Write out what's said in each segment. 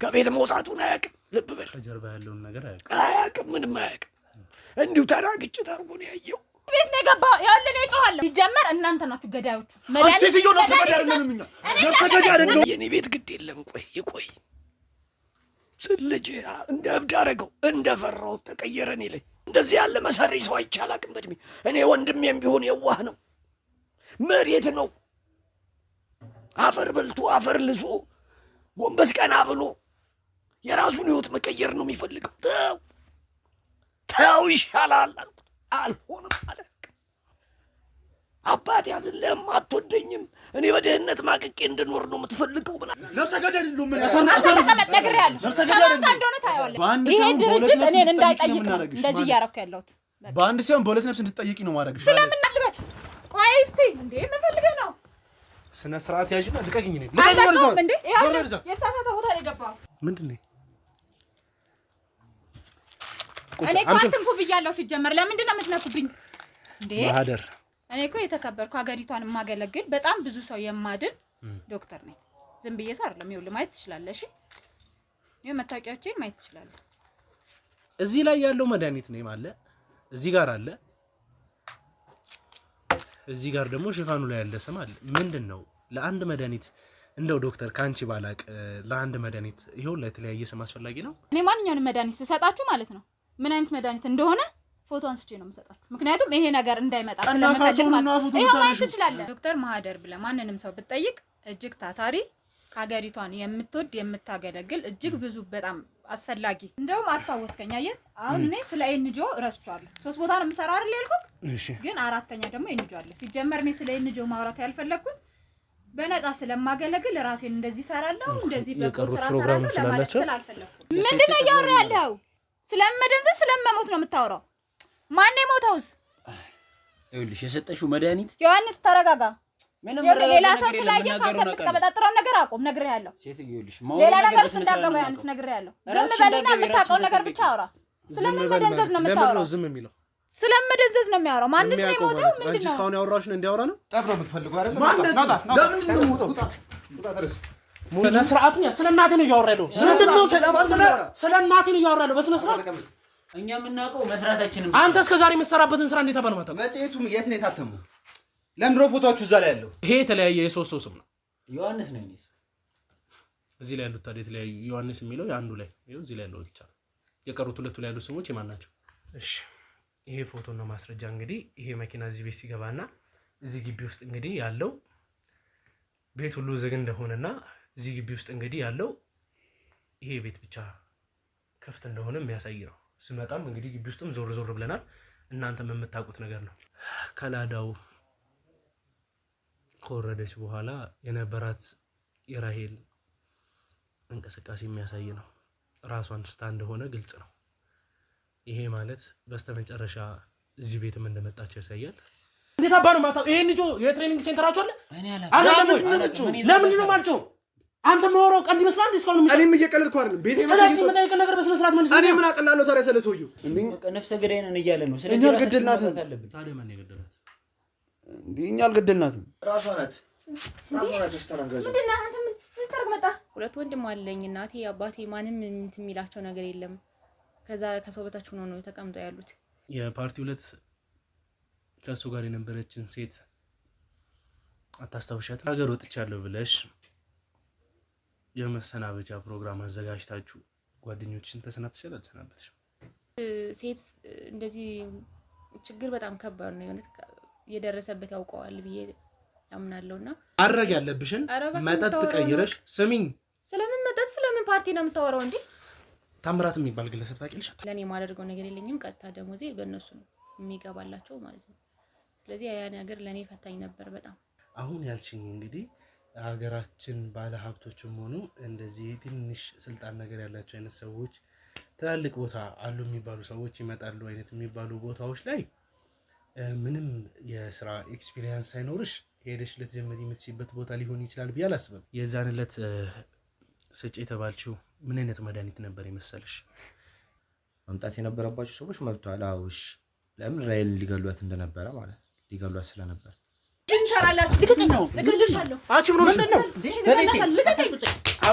ከቤት መውጣቱን አያውቅም። ልብ በል ከጀርባ ያለውን ነገር አያውቅም፣ ምንም አያውቅም። እንዲሁ ተራ ግጭት አድርጎ ነው ያየው። ቤት ነው የገባው። ያለ ነው ይጮሃል። ይጀመር እናንተ ናችሁ ገዳዮቹ። ሴትዮ ነፍሰ ገዳይ አይደለም። የኔ ቤት ግድ የለም። ቆይ ይቆይ ልጅ እንደ እብድ አደረገው። እንደፈራው ተቀየረ። እኔ ላይ እንደዚህ ያለ መሰሪ ሰው አይቻላቅም በእድሜ። እኔ ወንድሜም ቢሆን የዋህ ነው። መሬት ነው አፈር በልቶ አፈር ልሶ ጎንበስ ቀና ብሎ የራሱን ህይወት መቀየር ነው የሚፈልገው። ተው ይሻላል አልኩት። አልሆንም አለ። አባቴ አይደለም አትወደኝም፣ እኔ በድህነት ማቅቄ እንድኖር ነው የምትፈልገው ብላ ነፍሰ ገዳይ ነው። ምን ነግሬሃለሁ። እንደሆነ ታየዋለህ። ይሄ ድርጅት እኔን እንዳይጠይቅ እንደዚህ እያደረኩ ያለሁት በአንድ ሲሆን በሁለት ነፍስ እንድትጠይቂ ነው ማድረግ። ስለምን አልበል? ቆይ እስቲ እንዴ ምን ፈልገህ ነው? ስነ ስርዓት ያዥና ልቀቅኝ ነው። ልቀቅኝ እንዴ? የተሳሳተ ቦታ ላይ ገባው። ምንድነው? እኔ እኮ አትንኩ ብያለሁ። ሲጀመር ለምንድን ነው የምትነኩብኝ እንዴ? ማህደር እኔ እኮ የተከበርኩ ሀገሪቷን የማገለግል በጣም ብዙ ሰው የማድን ዶክተር ነኝ። ዝም ብዬ ሰው አይደለም። ይኸውልህ ማየት ትችላለህ። እሺ ይሄ መታወቂያዎችን ማየት ትችላለህ። እዚህ ላይ ያለው መድኃኒት ነው ማለት እዚህ ጋር አለ። እዚህ ጋር ደግሞ ሽፋኑ ላይ ያለ ስም አለ። ምንድነው? ለአንድ መድኃኒት እንደው ዶክተር ካንቺ ባላቅ ለአንድ መድኃኒት ይሄው ለተለያየ ስም አስፈላጊ ነው። እኔ ማንኛውንም መድኃኒት ስሰጣችሁ ማለት ነው ምን አይነት መድኃኒት እንደሆነ ፎቶ አንስቼ ነው የምሰጣችሁ። ምክንያቱም ይሄ ነገር እንዳይመጣ ስለምፈልግ ማለት ነው። ይሄው ማየት ትችላለህ። ዶክተር ማህደር ብለህ ማንንም ሰው ብትጠይቅ እጅግ ታታሪ ሀገሪቷን የምትወድ የምታገለግል እጅግ ብዙ በጣም አስፈላጊ እንደውም አስታወስከኝ። አየህ አሁን እኔ ስለ ኤንጂኦ እረስቻለሁ። 3 ቦታ ነው የምሰራው አይደል ያልኩት? እሺ ግን አራተኛ ደግሞ ኤንጂኦ አለ። ሲጀመር እኔ ስለ ኤንጂኦ ማውራት ያልፈለኩት በነፃ ስለማገለግል ራሴን እንደዚህ ሰራለሁ እንደዚህ በቆ ስራ ሰራለሁ ለማለት ስላልፈለኩ። ምንድነው እያወራህ ያለው? ስለመደንዘዝ ስለመሞት ነው የምታወራው? ማን ነው የሞተውስ? ይኸውልሽ የሰጠሽው መድኃኒት ዮሐንስ ተረጋጋ። ሌላ ሰው ስላየህ ካንተ የምትቀበጣጥረው ነገር አቁም። ነግሬሃለሁ። ሌላ ነገር እንዳትገባ ዮሐንስ ነግሬሃለሁ። ዝም በልና የምታውቀውን ነገር ብቻ አውራ። ስለምን መደንዘዝ ነው የምታወራው? ዝም የሚለው ስለመደንዘዝ ነው የሚያወራው። ማንስ ነው የሞተው? ምንድነው? አንቺ እስካሁን ያወራሽው እንዲያወራ ነው? ጠብ ነው የምትፈልገው አይደል? ለምን እንደምትሞተው ተረስ ስለ ስርዓት ነው። ስለ እናቴ ነው እያወራለሁ። ስለ እናቴ ነው እያወራለሁ። በስነ ስርዓት እኛ የምናውቀው መስራታችንን። አንተ እስከ ዛሬ የምትሰራበትን ስራ እንዴት አባል ማታ መጽሔቱ የት ነው የታተመው? ለምድሮ ፎቶዎቹ እዛ ላይ ያለው ይሄ የተለያየ የሶስት ሰው ስም ነው። ዮሐንስ ነው እኔስ እዚህ ላይ ያሉት ታዲያ የተለያዩ ዮሐንስ የሚለው አንዱ ላይ ይሄው እዚህ ላይ ያለው ብቻ። የቀሩት ሁለቱ ላይ ያሉት ስሞች የማን ናቸው? እሺ ይሄ ፎቶ ነው ማስረጃ። እንግዲህ ይሄ መኪና እዚህ ቤት ሲገባና እዚህ ግቢ ውስጥ እንግዲህ ያለው ቤት ሁሉ ዝግ እንደሆነና እዚህ ግቢ ውስጥ እንግዲህ ያለው ይሄ ቤት ብቻ ክፍት እንደሆነ የሚያሳይ ነው። ስመጣም እንግዲህ ግቢ ውስጥም ዞር ዞር ብለናል። እናንተም የምታውቁት ነገር ነው። ከላዳው ከወረደች በኋላ የነበራት የራሄል እንቅስቃሴ የሚያሳይ ነው። ራሷን ስታ እንደሆነ ግልጽ ነው። ይሄ ማለት በስተመጨረሻ እዚህ ቤትም እንደመጣች ያሳያል። እንዴት አባ ነው ማታው? ይሄን ልጅ የትሬኒንግ ሴንተራችሁ አለ? ለምን ነው ማልጮ? አንተ ኖሮ ቀልድ ይመስላል። እስካሁን እኔም እየቀለድኩ አይደለም። ቤቴ ስለዚህ መጠየቅ ነገር በስነ ስርዓት መልስ። እኔ ምን አቀላለሁ ታዲያ? ስለ ሰውየው ነፍሰ ገዳይ ነን እያለ ነው። ስለዚህ እኛ አልገደልናትም። ታዲያ ማን የገደላት? እኛ አልገደልናትም። ራሷ ናት። ምንድን ነው አንተ ምን ልታረግ መጣ? ሁለት ወንድም አለኝ። እናቴ አባቴ ማንም እንትን የሚላቸው ነገር የለም። ከዛ ከሰው በታች ሆኖ ነው ተቀምጠው ያሉት። የፓርቲ ሁለት ከሱ ጋር የነበረችን ሴት አታስታውሻት? ሀገር ወጥቻለሁ ብለሽ የመሰናበቻ ፕሮግራም አዘጋጅታችሁ ጓደኞችን ተሰናብተሻል? አልተሰናበትሽ? ሴት እንደዚህ ችግር በጣም ከባድ ነው። የሆነ የደረሰበት ያውቀዋል ብዬ አምናለሁና ማድረግ ያለብሽን መጠጥ ቀይረሽ ስሚኝ። ስለምን መጠጥ ስለምን ፓርቲ ነው የምታወራው እንዴ? ታምራት የሚባል ግለሰብ ታውቂያለሽ? ለኔ ማደርገው ነገር የለኝም። ቀጥታ ደሞዜ በእነሱ ነው የሚገባላቸው ማለት ነው። ስለዚህ ያ ነገር ለኔ ፈታኝ ነበር በጣም። አሁን ያልሽኝ እንግዲህ ሀገራችን ባለ ሀብቶችም ሆኑ እንደዚህ ትንሽ ስልጣን ነገር ያላቸው አይነት ሰዎች ትላልቅ ቦታ አሉ የሚባሉ ሰዎች ይመጣሉ አይነት የሚባሉ ቦታዎች ላይ ምንም የስራ ኤክስፒሪየንስ ሳይኖርሽ ሄደሽ ልትጀምሪ የምትችይበት ቦታ ሊሆን ይችላል ብዬ አላስብም። የዛን ዕለት ስጭ የተባልሽው ምን አይነት መድኃኒት ነበር የመሰለሽ? መምጣት የነበረባቸው ሰዎች መጥተዋል። አውሽ ለምን ራይል ሊገሏት እንደነበረ ማለት ሊገሏት ስለነበር ትንሰራላችሁ ልቀቅልሻለሁ አቺ ብሎ ምንድነው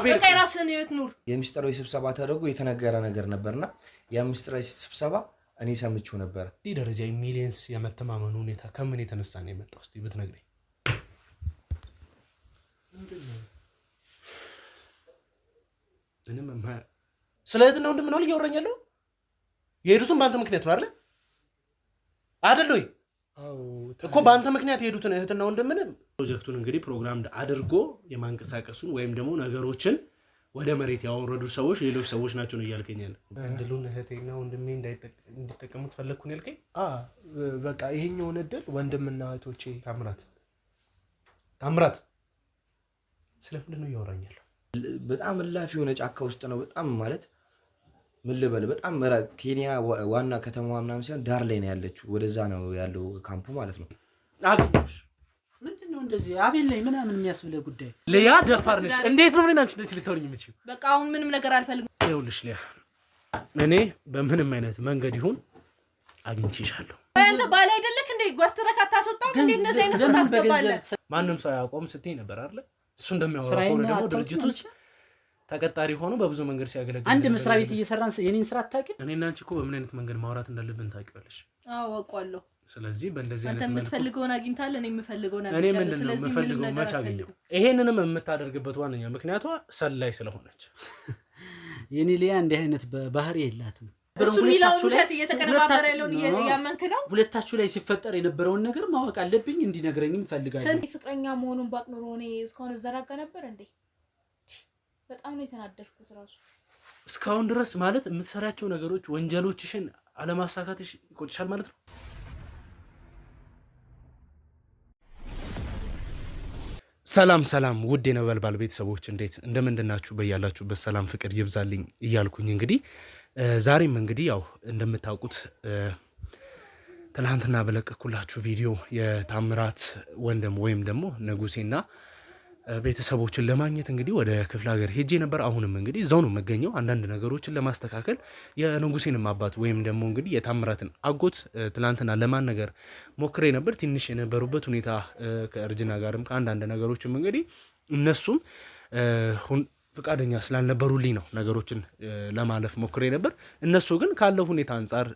በቃ የራስህን ህይወት ኑር የሚስጥራዊ ስብሰባ ተደርጎ የተነገረ ነገር ነበርና የሚስጥራዊ ስብሰባ እኔ ሰምቼው ነበር እዚህ ደረጃ ሚሊየንስ የመተማመኑ ሁኔታ ከምን የተነሳ ነው የመጣው እስቲ ብትነግረኝ እኔም ስለዚህ ነው እንደምን ነው ልየወረኛለሁ የሄዱትን ባንተ ምክንያት ነው አይደል አይደል ወይ አው እኮ ባንተ ምክንያት የሄዱትን እህትና ወንድምን ፕሮጀክቱን እንግዲህ ፕሮግራም አድርጎ የማንቀሳቀሱን ወይም ደግሞ ነገሮችን ወደ መሬት ያወረዱ ሰዎች ሌሎች ሰዎች ናቸው ነው ያልከኛል እንድሉን እህቴና ወንድሜ እንዲጠቀሙት ፈለኩኝ ያልከኝ በቃ ይሄኛው እድል ወንድምና እህቶቼ ታምራት ስለምንድን ነው ያወራኛል በጣም ላፊ የሆነ ጫካ ውስጥ ነው በጣም ማለት ምን ልበል በጣም ኬንያ ዋና ከተማዋ ምናምን ሲሆን ዳር ላይ ነው ያለችው ወደዛ ነው ያለው ካምፑ ማለት ነው አግኝሽ ምንድነው እንደዚህ አቤል ላይ ምናምን የሚያስብለው ጉዳይ ለያ ደፋር ነሽ እንዴት ነው እኔና አንቺ እንደዚህ ልትወርኝ የምትችይው በቃ አሁን ምንም ነገር አልፈልግም ይኸውልሽ ለያ እኔ በምንም አይነት መንገድ ይሁን አግኝቼሻለሁ አንተ ባለ አይደለክ እንዴ ጓስተረካ ታስወጣው እንዴ እንደዚህ አይነት ሰው ታስገባለህ ማንንም ሰው ያቆም ስትይ ነበር አይደል እሱ እንደሚያወራው ሆነ ደግሞ ድርጅት ውስጥ ተቀጣሪ ሆኖ በብዙ መንገድ ሲያገለግል አንድ መስሪያ ቤት እየሰራን የኔን ስራ አታውቂም እኔና አንቺ እኮ በምን አይነት መንገድ ማውራት እንዳለብን ታውቂዋለሽ አዎ አውቃለሁ ስለዚህ በእንደዚህ አይነት አንተ የምትፈልገውን አግኝታል እኔ የምፈልገውን እኔ ምንድነው የምፈልገው መች አገኘው ይሄንንም የምታደርግበት ዋነኛ ምክንያቷ ሰላይ ስለሆነች የኔ ሊያ እንዲህ አይነት ባህሪ የላትም እሱ ሚላውን ውሸት እየተቀነባበረ ያለውን ያመንክ ነው ሁለታችሁ ላይ ሲፈጠር የነበረውን ነገር ማወቅ አለብኝ እንዲነግረኝም ፈልጋለሁ ስንት ፍቅረኛ መሆኑን ባቅኖር ሆኔ እስካሁን ዘራጋ ነበር እንዴ በጣም ነው የተናደድኩት ራሱ እስካሁን ድረስ ማለት የምትሰራቸው ነገሮች ወንጀሎችሽን አለማሳካትሽ ይቆጭሻል ማለት ነው ሰላም ውድ የነበልባል ቤተሰቦች እንዴት እንደምንድናችሁ በያላችሁበት ሰላም ፍቅር ይብዛልኝ እያልኩኝ እንግዲህ ዛሬም እንግዲህ ያው እንደምታውቁት ትላንትና በለቀኩላችሁ ቪዲዮ የታምራት ወንድም ወይም ደግሞ ንጉሴና ቤተሰቦችን ለማግኘት እንግዲህ ወደ ክፍለ ሀገር ሄጄ ነበር አሁንም እንግዲህ እዛው ነው መገኘው አንዳንድ ነገሮችን ለማስተካከል የንጉሴንም አባት ወይም ደግሞ እንግዲህ የታምራትን አጎት ትላንትና ለማነገር ሞክሬ ነበር ትንሽ የነበሩበት ሁኔታ ከእርጅና ጋርም ከአንዳንድ ነገሮችም እንግዲህ እነሱም ፍቃደኛ ስላልነበሩልኝ ነው ነገሮችን ለማለፍ ሞክሬ ነበር እነሱ ግን ካለው ሁኔታ አንፃር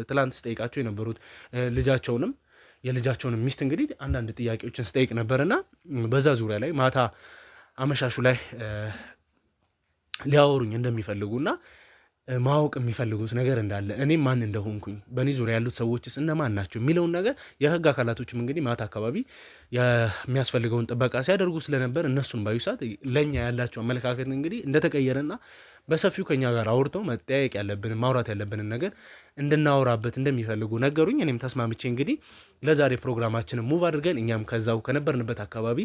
ትላንት ስጠይቃቸው የነበሩት ልጃቸውንም የልጃቸውን ሚስት እንግዲህ አንዳንድ ጥያቄዎችን ስጠይቅ ነበርና በዛ ዙሪያ ላይ ማታ አመሻሹ ላይ ሊያወሩኝ እንደሚፈልጉና ማወቅ የሚፈልጉት ነገር እንዳለ እኔም ማን እንደሆንኩኝ በእኔ ዙሪያ ያሉት ሰዎችስ እነማን ናቸው የሚለውን ነገር የህግ አካላቶችም እንግዲህ ማታ አካባቢ የሚያስፈልገውን ጥበቃ ሲያደርጉ ስለነበር እነሱን ባዩ ሰዓት ለኛ ያላቸው አመለካከት እንግዲህ እንደተቀየረና በሰፊው ከኛ ጋር አውርተው መጠያየቅ ያለብንን ማውራት ያለብንን ነገር እንድናወራበት እንደሚፈልጉ ነገሩኝ እኔም ተስማምቼ እንግዲህ ለዛሬ ፕሮግራማችንን ሙቭ አድርገን እኛም ከዛው ከነበርንበት አካባቢ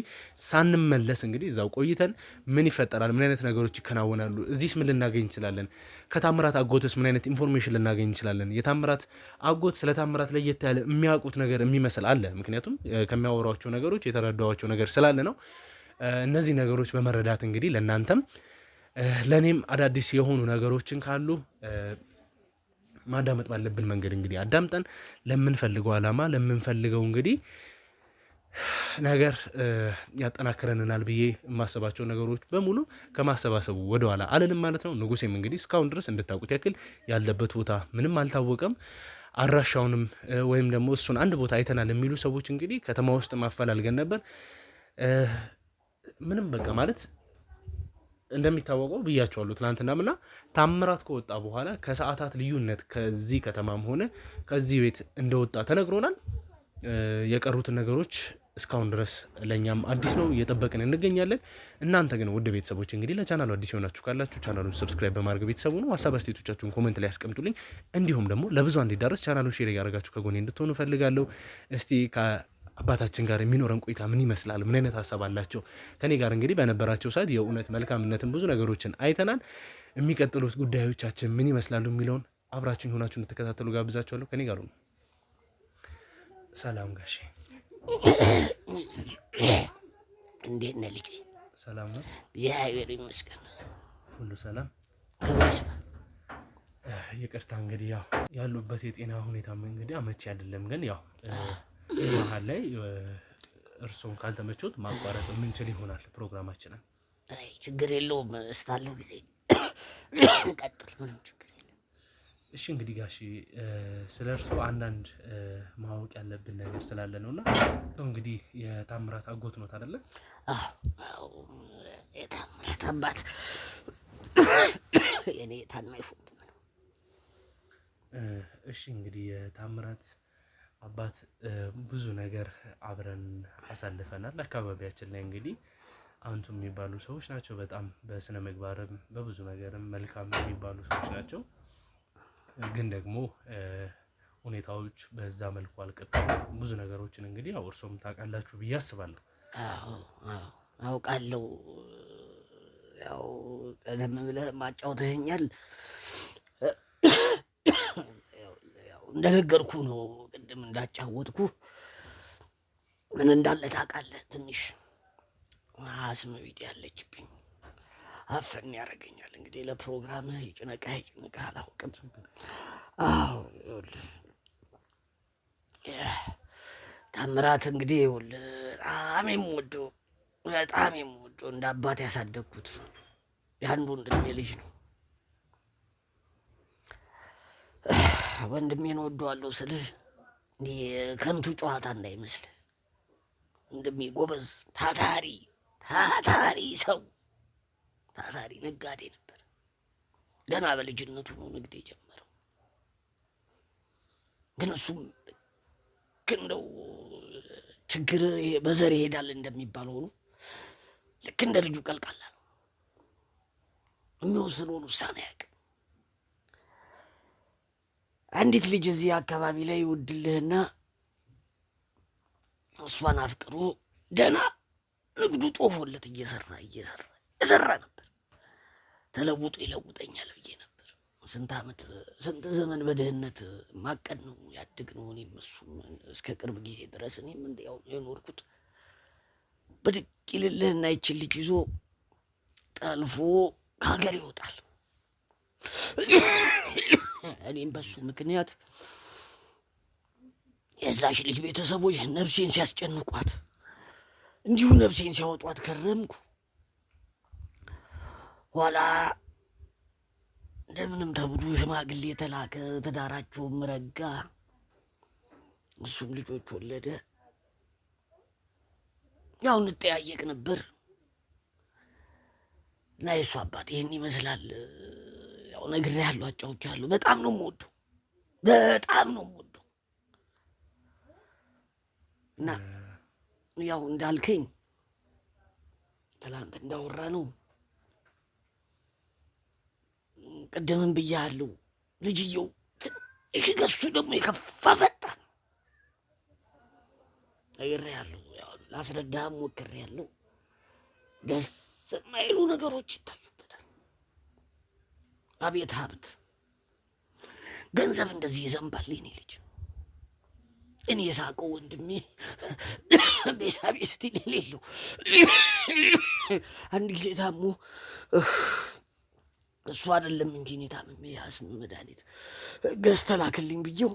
ሳንመለስ እንግዲህ እዛው ቆይተን ምን ይፈጠራል ምን አይነት ነገሮች ይከናወናሉ እዚህስ ምን ልናገኝ እንችላለን ከታምራት አጎትስ ምን አይነት ኢንፎርሜሽን ልናገኝ እንችላለን የታምራት አጎት ስለ ታምራት ለየት ያለ የሚያውቁት ነገር የሚመስል አለ ምክንያቱም ከሚያወሯቸው ነገሮች የተረዳዋቸው ነገር ስላለ ነው እነዚህ ነገሮች በመረዳት እንግዲህ ለእናንተም ለኔም አዳዲስ የሆኑ ነገሮችን ካሉ ማዳመጥ ባለብን መንገድ እንግዲህ አዳምጠን ለምንፈልገው ዓላማ ለምንፈልገው እንግዲህ ነገር ያጠናክረናል ብዬ የማሰባቸው ነገሮች በሙሉ ከማሰባሰቡ ወደ ኋላ አለንም ማለት ነው ንጉሴም እንግዲህ እስካሁን ድረስ እንድታውቁት ያክል ያለበት ቦታ ምንም አልታወቀም አድራሻውንም ወይም ደግሞ እሱን አንድ ቦታ አይተናል የሚሉ ሰዎች እንግዲህ ከተማ ውስጥ ማፈላልገን ነበር ምንም በቃ ማለት እንደሚታወቀው ብያቸዋለሁ ትላንትናምና ታምራት ከወጣ በኋላ ከሰዓታት ልዩነት ከዚህ ከተማም ሆነ ከዚህ ቤት እንደወጣ ተነግሮናል የቀሩትን ነገሮች እስካሁን ድረስ ለኛም አዲስ ነው እየጠበቅን እንገኛለን እናንተ ግን ውድ ቤተሰቦች እንግዲህ ለቻናሉ አዲስ ሆናችሁ ካላችሁ ቻናሉን ሰብስክራይብ በማድረግ ቤተሰቡ ነው ሐሳብ አስተያየቶቻችሁን ኮሜንት ላይ አስቀምጡልኝ እንዲሁም ደግሞ ለብዙ እንዲዳረስ ቻናሉን ሼር ያደርጋችሁ ከጎኔ እንድትሆኑ ፈልጋለሁ እስቲ አባታችን ጋር የሚኖረን ቆይታ ምን ይመስላል ምን አይነት ሐሳብ አላቸው ከኔ ጋር እንግዲህ በነበራቸው ሰዓት የእውነት መልካምነትን ብዙ ነገሮችን አይተናል የሚቀጥሉት ጉዳዮቻችን ምን ይመስላሉ የሚለውን አብራችሁን ሆናችሁ እንድትከታተሉ ጋብዛችኋለሁ ከኔ ጋር ነው ሰላም ጋሼ እንዴት ነህ ልጄ ሰላም ነው እግዚአብሔር ይመስገን ሁሉ ሰላም ይቅርታ እንግዲህ ያው ያሉበት የጤና ሁኔታ እንግዲህ አመቺ አይደለም ግን ያው መሀል ላይ እርሶም ካልተመቾት ማቋረጥ የምንችል ይሆናል ፕሮግራማችንን። አይ ችግር የለውም እስካለው ጊዜ ቀጥል፣ ምንም ችግር የለም። እሺ እንግዲህ ጋሺ ስለ እርሶ አንዳንድ ማወቅ ያለብን ነገር ስላለ ነውና እንግዲህ የታምራት አጎት ኖት አይደለ? አዎ የታምራት አባት የኔ ታናሽ ወንድም ነው። እሺ እንግዲህ የታምራት አባት ብዙ ነገር አብረን አሳልፈናል። አካባቢያችን ላይ እንግዲህ አንቱ የሚባሉ ሰዎች ናቸው። በጣም በስነ ምግባርም በብዙ ነገርም መልካም የሚባሉ ሰዎች ናቸው። ግን ደግሞ ሁኔታዎች በዛ መልኩ አልቀጠሉም። ብዙ ነገሮችን እንግዲህ ያው እርሶም ታውቃላችሁ ብዬ አስባለሁ። አውቃለሁ። ያው ቀደም ብለህ ማጫወተኸኛል። ያው እንደነገርኩ ነው፣ ቅድም እንዳጫወትኩ ምን እንዳለ ታውቃለህ። ትንሽ አስም ቢጤ ያለችብኝ አፈን ያደርገኛል። እንግዲህ ለፕሮግራምህ ይጭነቃህ አላውቅም። ታምራት እንግዲህ ይኸውልህ በጣም የምወደው እንደ አባት ያሳደግኩት የአንድ ወንድሜ ልጅ ነው። ወንድሜን እወደዋለሁ ስልህ እንዲህ ከንቱ ጨዋታ እንዳይመስልህ። ወንድሜ ጎበዝ፣ ታታሪ ሰው፣ ታታሪ ነጋዴ ነበር። ገና በልጅነቱ ነው ንግድ የጀመረው። ግን እሱም ልክ እንደው ችግር በዘር ይሄዳል እንደሚባለው ነው። ልክ እንደ ልጁ ቀልቃላ ነው። የሚወስነውን ውሳኔ አያውቅም። አንዲት ልጅ እዚህ አካባቢ ላይ ውድልህና እሷን አፍቅሮ ደህና ንግዱ ጦፎለት እየሰራ ነበር። ተለውጦ ይለውጠኛል ብዬ ነበር። ስንት ዘመን በድህነት ማቀድ ነው ያድግ ነው። እኔም እሱም እስከ ቅርብ ጊዜ ድረስ እኔም እንዲያው የኖርኩት። ብድቅ ይልልህና ይችን ልጅ ይዞ ጠልፎ ከሀገር ይወጣል። እኔም በሱ ምክንያት የዛሽ ልጅ ቤተሰቦች ነፍሴን ሲያስጨንቋት እንዲሁ ነፍሴን ሲያወጧት ከረምኩ። ኋላ እንደምንም ተብሎ ሽማግሌ የተላከ፣ ትዳራቸውም ረጋ፣ እሱም ልጆች ወለደ። ያው እንጠያየቅ ነበር እና የእሱ አባት ይህን ይመስላል። ያው ነግሬሃለሁ፣ አጫውቻለሁ። በጣም ነው የምወደው እና ያው እንዳልከኝ ትላንት እንዳወራ ነው ቅድምም ብያለሁ። ልጅየው ትንሽ ከሱ ደግሞ የከፋ ፈጣን ነግሬሃለሁ። ያው ላስረዳህም ሞክሬያለሁ። ደስ የማይሉ ነገሮች ይታዩበታል። አቤት ሀብት፣ ገንዘብ እንደዚህ ይዘንባል። የኔ ልጅ እኔ የሳቀው ወንድሜ ቤት የሌለው አንድ ጊዜ ታሞ እሱ አይደለም እንጂ እኔ ታምሜ የአስም መድኃኒት ገዝተህ ላክልኝ ብዬው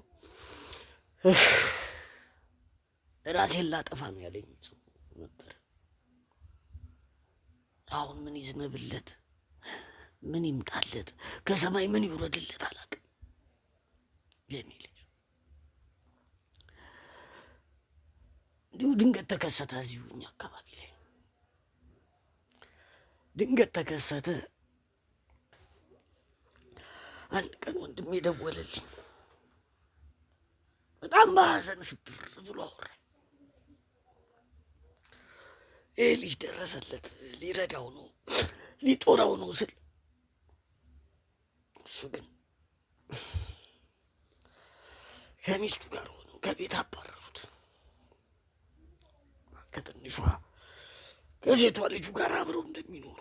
ራሴን ላጠፋ ነው ያለኝ ሰው ነበር። አሁን ምን ይዝነብለት፣ ምን ይምጣለት፣ ከሰማይ ምን ይውረድለት አላውቅም። የኔ ልጅ እንዲሁ ድንገት ተከሰተ። እዚሁ እኛ አካባቢ ላይ ድንገት ተከሰተ። አንድ ቀን ወንድሜ ደወለልኝ። በጣም በሀዘን ስብር ብሎ አወራኝ። ይህ ልጅ ደረሰለት፣ ሊረዳው ነው፣ ሊጦራው ነው ስል እሱ ግን ከሚስቱ ጋር ሆኖ ከቤት አባረሩት። ከትንሿ ከሴቷ ልጁ ጋር አብረው እንደሚኖሩ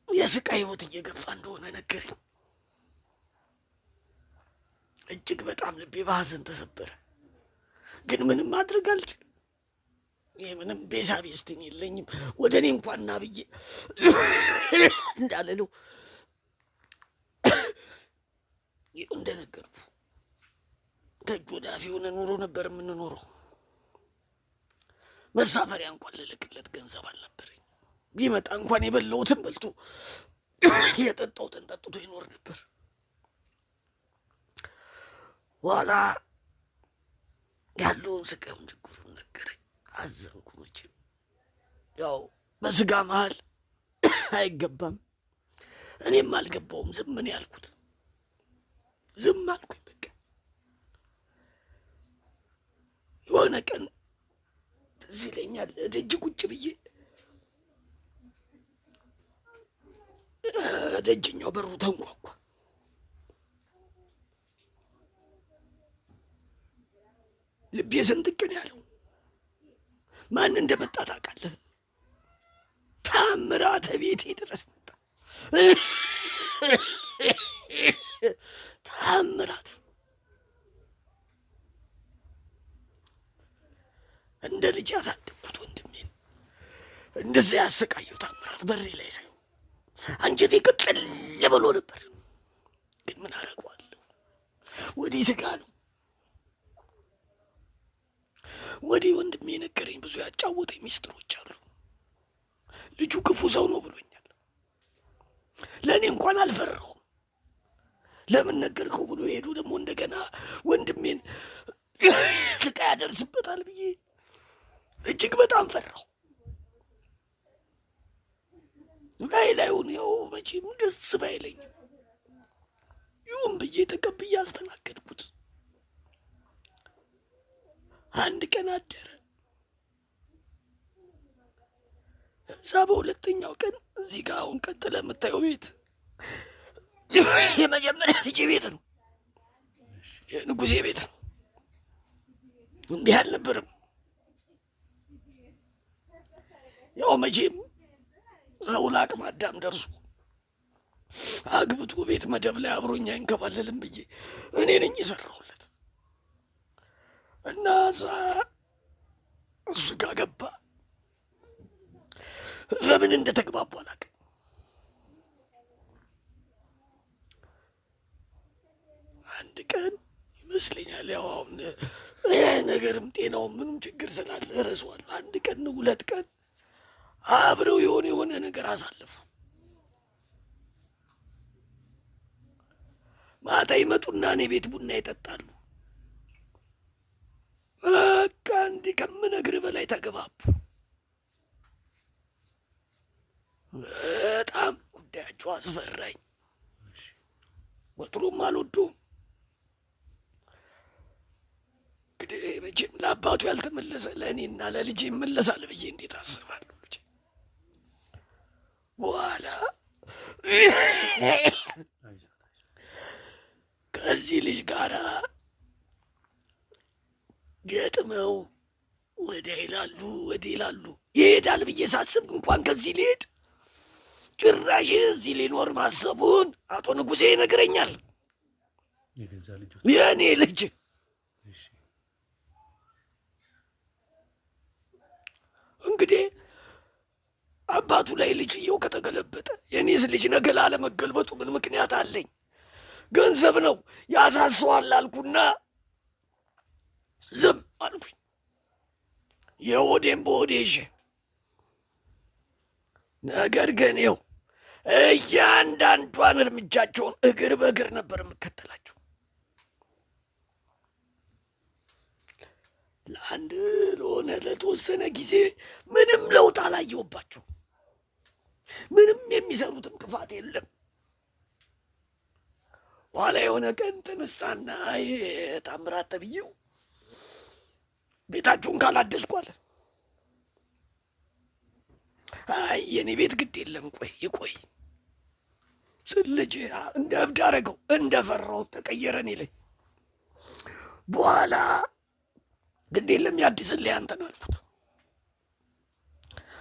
የስቃይ ህይወት እየገፋ እንደሆነ ነገረኝ። እጅግ በጣም ልቤ በሀዘን ተሰበረ። ግን ምንም ማድረግ አልችልም። ይህ ምንም ቤዛ ቤስትን የለኝም። ወደ እኔ እንኳን ና ብዬ እንዳልለው እንደነገርኩ ከእጅ ወደ አፍ የሆነ ኑሮ ነበር የምንኖረው። መሳፈሪያ እንኳን ልልክለት ገንዘብ አልነበረኝ። ቢመጣ እንኳን የበላሁትን በልቶ የጠጣሁትን ጠጥቶ ይኖር ነበር። ኋላ ያለውን ስቃዩን ችግሩን ነገረኝ። አዘንኩ። መቼም ያው በስጋ መሀል አይገባም። እኔም አልገባውም። ዝም ምን ያልኩት ዝም አልኩኝ። በቃ የሆነ ቀን ትዝ ይለኛል ደጅ ቁጭ ብዬ ደጅኛው በሩ ተንኳኳ። ልቤ ስንጥቅን ያለው ማን እንደመጣ ታውቃለህ? ታምራት ቤቴ ድረስ መጣ። ታምራት እንደ ልጅ ያሳደግኩት ወንድሜን እንደዚያ ያሰቃየው ታምራት በሬ ላይ ሳይሆን አንጀቴ ቅጥል ብሎ ነበር። ግን ምን አደርገዋለሁ? ወዲህ ስጋ ነው። ወዲህ ወንድሜ የነገረኝ ብዙ ያጫወተኝ ሚስጥሮች አሉ። ልጁ ክፉ ሰው ነው ብሎኛል። ለእኔ እንኳን አልፈራሁም። ለምን ነገርከው ብሎ ሄዱ ደግሞ እንደገና ወንድሜን ስቃይ ያደርስበታል ብዬ እጅግ በጣም ፈራሁ። ላዩን ያው መቼም ደስ ባይለኝም ይሁን ብዬ ተቀብዬ አስተናገድኩት። አንድ ቀን አደረ። እዛ በሁለተኛው ቀን እዚህ ጋር አሁን ቀጥለ የምታየው ቤት የመጀመሪያ ልጄ ቤት ነው። የንጉሴ ቤት ነው። እንዲህ አልነበረም። ያው መቼም ሰው ለአቅመ አዳም ደርሶ አግብቶ ቤት መደብ ላይ አብሮኛ አይንከባለልም ብዬ እኔ ነኝ የሰራሁለት እና እዛ እሱ ጋር ገባ። ለምን እንደተግባቡ አላውቅም። አንድ ቀን ይመስለኛል ያው አሁን ነገርም ጤናውም ምንም ችግር ስላለ እረሳዋለሁ። አንድ ቀን ነው 2 ቀን አብረው የሆነ ነገር አሳለፉ። ማታ ይመጡና እኔ ቤት ቡና ይጠጣሉ። በቃ እንዲህ ከምነግርህ በላይ ተገባቡ። በጣም ጉዳያቸው አስፈራኝ። ወትሮም አልወደውም። እንግዲህ መቼም ለአባቱ ያልተመለሰ ለእኔና ለልጄ ይመለሳል ብዬ እንዴት አስባለሁ? ልጄ በኋላ ከዚህ ልጅ ጋር ገጥመው ወዲያ ይላሉ ወዲህ ይላሉ። ይሄዳል ብዬ ሳስብ እንኳን ከዚህ ሊሄድ ጭራሽ እዚህ ሊኖር ማሰቡን አቶ ንጉሴ ይነግረኛል። የእኔ ልጅ እንግዲህ አባቱ ላይ ልጅየው ከተገለበጠ የኔስ ልጅ ነገ ላለመገልበጡ ምን ምክንያት አለኝ? ገንዘብ ነው ያሳሰዋል አልኩና ዝም አልኩኝ። የሆዴን በሆዴ ይዤ ነገር ግን ይኸው እያንዳንዷን እርምጃቸውን እግር በእግር ነበር የምከተላቸው። ለሆነ ለተወሰነ ጊዜ ምንም ለውጥ አላየሁባቸው። ምንም የሚሰሩትም ክፋት የለም። ኋላ የሆነ ቀን ተነሳና ታምራት ተብዬው ቤታችሁን ካላደስኩ አለ። አይ የኔ ቤት ግድ የለም ይቆይ ስልጅ እንደ እብድ አደረገው። እንደፈራው ተቀየረን ይለኝ። በኋላ ግድ የለም ያድስልህ አንተ ነው አልኩት።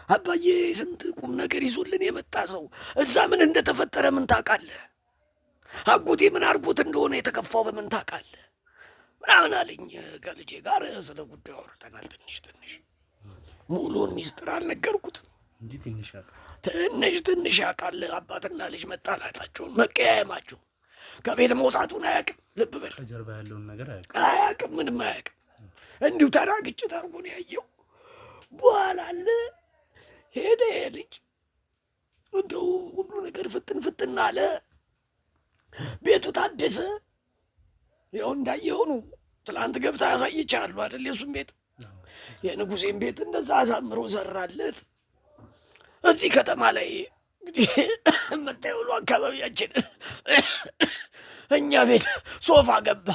አባዬ ስንት ቁም ነገር ይዞልን የመጣ ሰው እዛ ምን እንደተፈጠረ ምን ታውቃለህ? አጎቴ ምን አድርጎት እንደሆነ የተከፋው በምን ታውቃለህ? ምናምን አለኝ። ከልጄ ጋር ስለ ጉዳዩ አውርተናል። ትንሽ ሙሉን ሚስጥር አልነገርኩትም። ትንሽ ያውቃል። አባትና ልጅ መጣላታቸውን መቀያየማቸው ከቤት መውጣቱን አያውቅም። ልብ በል ከጀርባ ያለውን ነገር አያውቅም። ምንም አያውቅም። እንዲሁ ተራ ግጭት አድርጎ ነው ያየው። በኋላ አለ ሄደ ልጅ እንደው ሁሉ ነገር ፍጥን አለ። ቤቱ ታደሰ። ያው እንዳየው ነው። ትላንት ገብታ ያሳይቻለሁ አይደል? የሱም ቤት የንጉሴን ቤት እንደዛ አሳምሮ ሰራለት። እዚህ ከተማ ላይ እንግዲህ የምታየው አካባቢያችን እኛ ቤት ሶፋ ገባ።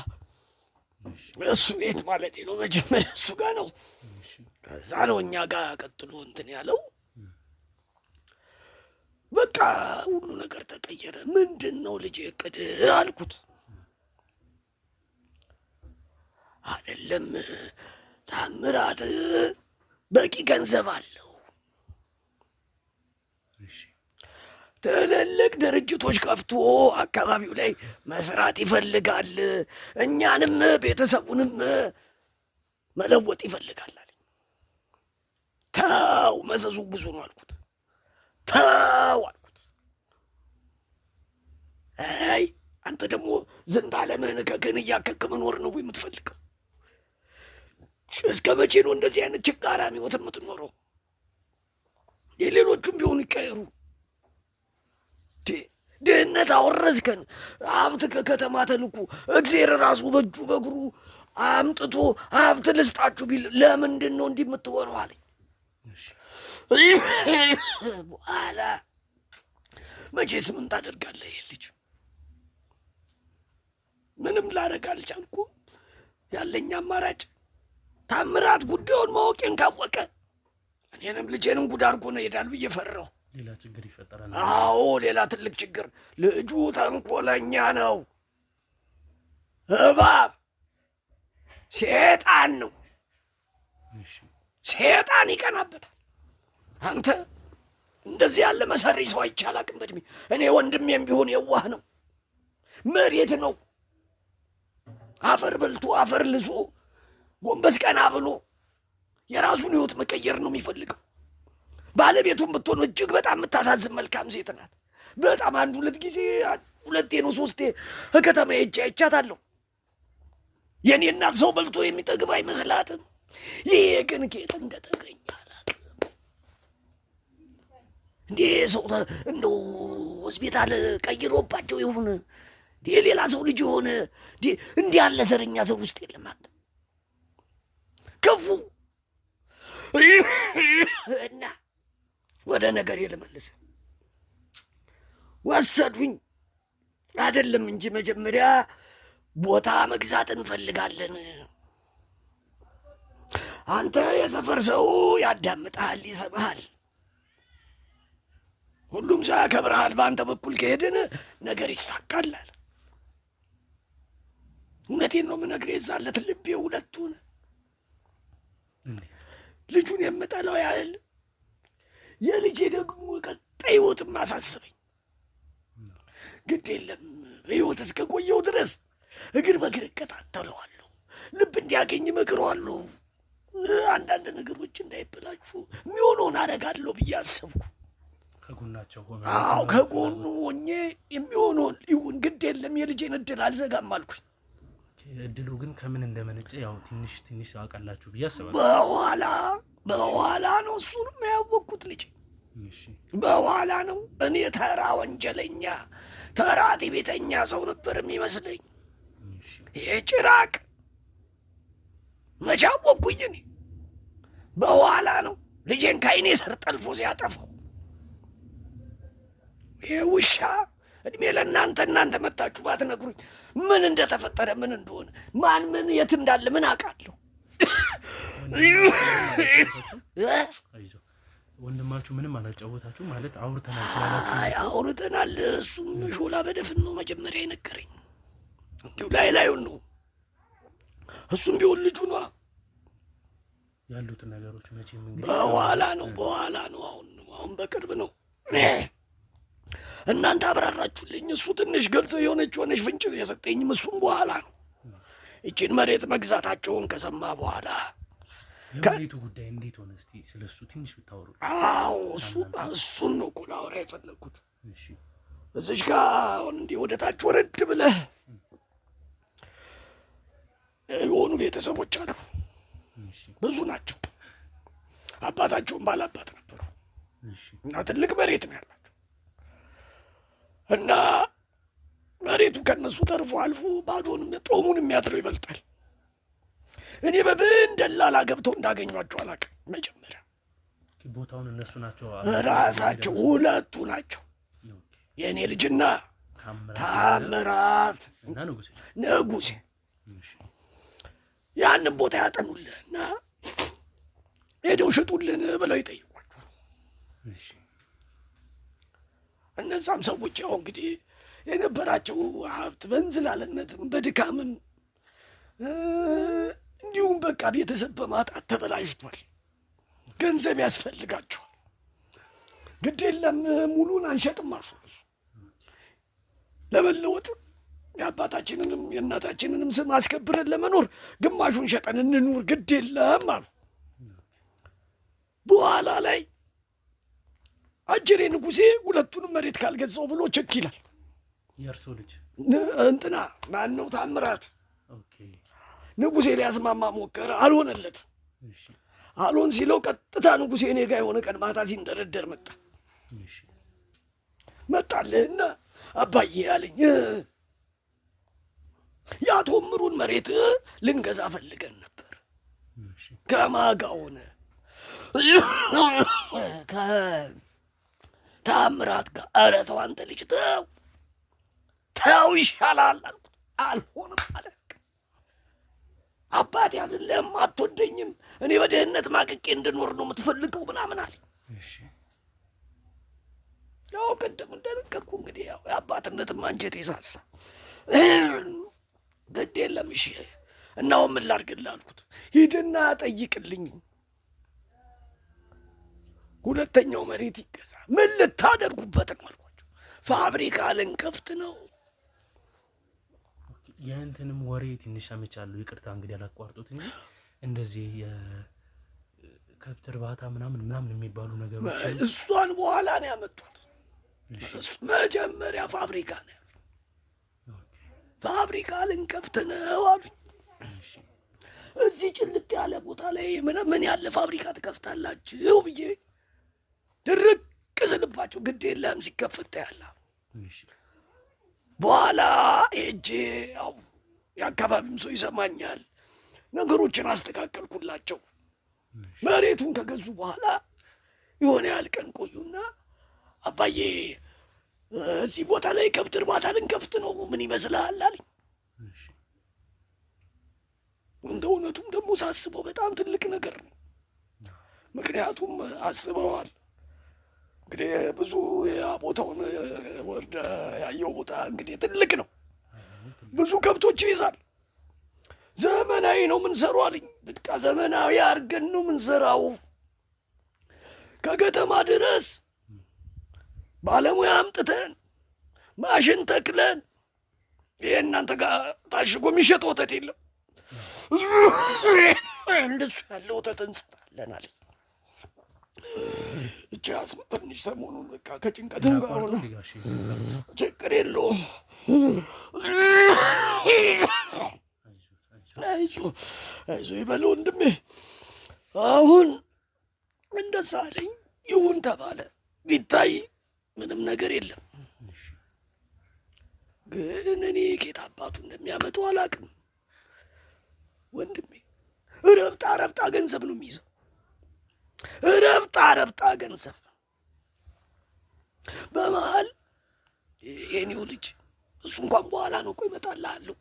እሱ ቤት ማለት ነው። መጀመሪያ እሱ ጋር ነው፣ ከዛ ነው እኛ ጋር ቀጥሎ እንትን ያለው። በቃ ሁሉ ነገር ተቀየረ። ምንድን ነው ልጅ እቅድ አልኩት። አይደለም ታምራት በቂ ገንዘብ አለው፣ ትልልቅ ድርጅቶች ከፍቶ አካባቢው ላይ መስራት ይፈልጋል፣ እኛንም ቤተሰቡንም መለወጥ ይፈልጋል አለኝ። ተው መዘዙ ብዙ ነው አልኩት። ተው አልኩት። አይ አንተ ደግሞ ዝንተ ዓለምህን ከግን እያከክ መኖር ነው የምትፈልገው? እስከ መቼ ነው እንደዚህ አይነት ችጋራሚ ሕይወት የምትኖረው? የሌሎቹም ቢሆኑ ይቀየሩ። ድህነት አወረስከን፣ ሀብት ከከተማ ተልኩ፣ እግዜር ራሱ በእጁ በእግሩ አምጥቶ ሀብት ልስጣችሁ ቢል ለምንድን ነው እንዲህ የምትሆነው አለኝ። በኋላ መቼስ ምን ታደርጋለህ? ይሄ ልጅ ምንም ላደርግ አልቻልኩም። ያለኝ አማራጭ ታምራት ጉዳዩን ማወቄን ካወቀ እኔንም ልጄንም ጉድ አድርጎ ነው ይሄዳል ብዬ ፈራሁ። ሌላ ችግር ይፈጠራል። አዎ ሌላ ትልቅ ችግር። ልጁ ተንኮለኛ ነው፣ እባብ ሴጣን ነው። ሴጣን ይቀናበታል። አንተ እንደዚህ ያለ መሰሪ ሰው አይቻል አቅም በድሜ። እኔ ወንድሜም ቢሆን የዋህ ነው፣ መሬት ነው። አፈር በልቶ አፈር ልሶ ጎንበስ ቀና ብሎ የራሱን ሕይወት መቀየር ነው የሚፈልገው። ባለቤቱን ብትሆን እጅግ በጣም የምታሳዝን መልካም ሴት ናት። በጣም አንድ ሁለቴ ነው ሶስቴ ከከተማ ሄጄ አይቻታለሁ። የኔ እናት ሰው በልቶ የሚጠግብ አይመስላትም። ይሄ ግን ኬት እንደተገኘ አላውቅም። እንዴ ሰው እንደው ሆስፒታል ቀይሮባቸው ይሁን የሌላ ሰው ልጅ የሆነ እንዲህ ያለ ዘረኛ ዘር ውስጥ የለም። አንተ ክፉ እና ወደ ነገር ልመልስ ወሰዱኝ አይደለም እንጂ መጀመሪያ ቦታ መግዛት እንፈልጋለን። አንተ የሰፈር ሰው ያዳምጣል፣ ይሰማሃል፣ ሁሉም ሰው ያከብርሃል። በአንተ በኩል ከሄድን ነገር ይሳካላል። እውነቴን ነው የምነግርህ። የዛለት ልቤ ሁለቱን ልጁን የምጠላው ያህል የልጄ ደግሞ ቀጣይ ሕይወት ማሳስበኝ። ግድ የለም ሕይወት እስከ ቆየው ድረስ እግር በእግር እከታተለዋለሁ፣ ልብ እንዲያገኝ እመክረዋለሁ። አንዳንድ ነገሮች እንዳይበላሹ የሚሆነውን አደርጋለሁ ብዬ አሰብኩ። ከጎናቸው ሆነ። አዎ ከጎኑ ሆኜ የሚሆነውን ይሁን፣ ግድ የለም የልጄን እድል አልዘጋም አልኩኝ። እድሉ ግን ከምን እንደመነጨ ያው ትንሽ አውቃላችሁ ብዬ አስባለሁ። በኋላ ነው እሱንም ያወቅኩት ልጄ በኋላ ነው። እኔ ተራ ወንጀለኛ ተራ ቤተኛ ሰው ነበር የሚመስለኝ። ይሄ ጭራቅ መቼ አወቅኩኝ እኔ? በኋላ ነው ልጄን ከዓይኔ ስር ጠልፎ ሲያጠፋው። ይሄ ውሻ እድሜ ለእናንተ መታችሁ ባትነግሩኝ ምን እንደተፈጠረ ምን እንደሆነ ማን ምን የት እንዳለ ምን አውቃለሁ። ወንድማችሁ ምንም አላጫወታችሁ ማለት አውርተናል ስላላችሁ? አይ አውርተናል። እሱም ሾላ በደፍን ነው መጀመሪያ የነገረኝ። እንዲሁ ላዩን ነው። እሱም ቢሆን ልጁ ነዋ። ያሉትን ነገሮች መቼም እንግዲህ በኋላ ነው። አሁን በቅርብ ነው። እናንተ አብራራችሁልኝ። እሱ ትንሽ ገልጽ የሆነች ፍንጭ የሰጠኝም እሱም በኋላ ነው። ይችን መሬት መግዛታቸውን ከሰማ በኋላ የመሬቱ ጉዳይ እንዴት ሆነ? እስቲ ስለሱ ትንሽ ብታወሩ። አዎ እሱን ነው እኮ ላወራ የፈለግኩት። እዚች ጋር አሁን እንዲህ ወደ ታች ወረድ ብለህ የሆኑ ቤተሰቦች አሉ፣ ብዙ ናቸው። አባታቸውም ባላባት ነበሩ እና ትልቅ መሬት ነው ያላቸው እና መሬቱ ከነሱ ተርፎ አልፎ ባዶንም ጦሙን የሚያድረው ይበልጣል። እኔ በምን ደላላ ገብተው እንዳገኟቸው አላውቅም። መጀመሪያ ቦታውን እነሱ ናቸው ራሳቸው ሁለቱ ናቸው። የእኔ ልጅና ታምራት እና ንጉሴ ያንን ቦታ ያጠኑልህና ሄደው ሽጡልን ብለው ይጠይቋቸዋል። እነዛም ሰዎች ያው እንግዲህ የነበራቸው ሀብት በእንዝላልነትም በድካምም እንዲሁም በቃ ቤተሰብ በማጣት ተበላሽቷል። ገንዘብ ያስፈልጋቸዋል። ግድ የለም ሙሉን አንሸጥም አልፉ ለመለወጥ የአባታችንንም የእናታችንንም ስም አስከብረን ለመኖር ግማሹን ሸጠን እንኑር፣ ግድ የለም አሉ። በኋላ ላይ አጀሬ ንጉሴ ሁለቱንም መሬት ካልገዛው ብሎ ቸክ ይላል። የእርሶ ልጅ እንትና ማነው ታምራት ንጉሴ ሊያስማማ ሞከረ፣ አልሆነለት። አልሆን ሲለው ቀጥታ ንጉሴ እኔ ጋ የሆነ ቀን ማታ ሲንደረደር መጣልህና አባዬ አለኝ የአቶ ምሩን መሬት ልንገዛ ፈልገን ነበር። ከማጋ ሆነ ከታምራት ጋር። ኧረ ተው አንተ ልጅ ተው ይሻላል አልኩት። አልሆንም አለ። አባቴ አይደለም አትወደኝም፣ እኔ በድህነት ማቅቄ እንድኖር ነው የምትፈልገው ምናምን አለ። ያው ቅድም እንደነገርኩ እንግዲህ ያው የአባትነትም አንጀት ይሳሳ። ግድ የለም እሺ እናው ምን ላድርግልህ አልኩት። ሂድና ጠይቅልኝ፣ ሁለተኛው መሬት ይገዛ። ምን ልታደርጉበት ነው አልኳቸው። ፋብሪካ ልንከፍት ነው። የእንትንም ወሬ ትንሽ ሰምቻለሁ። ይቅርታ እንግዲህ አላቋርጦት እንጂ እንደዚህ የከብት እርባታ ምናምን የሚባሉ ነገሮች እሷን በኋላ ነው ያመጧት። መጀመሪያ ፋብሪካ ነው ያሉት። ፋብሪካ ልንከፍት ነው አሉኝ። እዚህ ጭልጥ ያለ ቦታ ላይ ምን ያለ ፋብሪካ ትከፍታላችሁ ብዬ ድርቅ ስልባቸው ግድ የለም ሲከፈት ያለ በኋላ ሄጄ ያው የአካባቢም ሰው ይሰማኛል፣ ነገሮችን አስተካከልኩላቸው። መሬቱን ከገዙ በኋላ የሆነ ያህል ቀን ቆዩና አባዬ እዚህ ቦታ ላይ ከብት እርባታ ልንከፍት ነው ምን ይመስልሃል አለኝ። እንደ እውነቱም ደግሞ ሳስበው በጣም ትልቅ ነገር ነው። ምክንያቱም አስበዋል እንግዲህ ብዙ ቦታውን ወርደ ያየው ቦታ እንግዲህ ትልቅ ነው፣ ብዙ ከብቶች ይይዛል። ዘመናዊ ነው ምንሰራው አለኝ። በቃ ዘመናዊ አድርገን ነው ምንሰራው፣ ከከተማ ድረስ ባለሙያ አምጥተን ማሽን ተክለን። ይሄ እናንተ ጋር ታሽጎ የሚሸጥ ወተት የለም፣ እንደሱ ያለ ወተት እንሰራለን አለኝ። እቺ አስም ትንሽ ሰሞኑን በቃ ከጭንቀትም ጋር ሆነ ችግር የለውም። አይዞህ ይበል ወንድሜ። አሁን እንደዛ አለኝ። ይሁን ተባለ። ቢታይ ምንም ነገር የለም፣ ግን እኔ ኬት አባቱ እንደሚያመጡ አላውቅም ወንድሜ። ረብጣ ገንዘብ ነው የሚይዘው፣ ረብጣ ገንዘብ። በመሀል የኔው ልጅ እሱ እንኳን በኋላ ነው እኮ ይመጣልሃለሁ።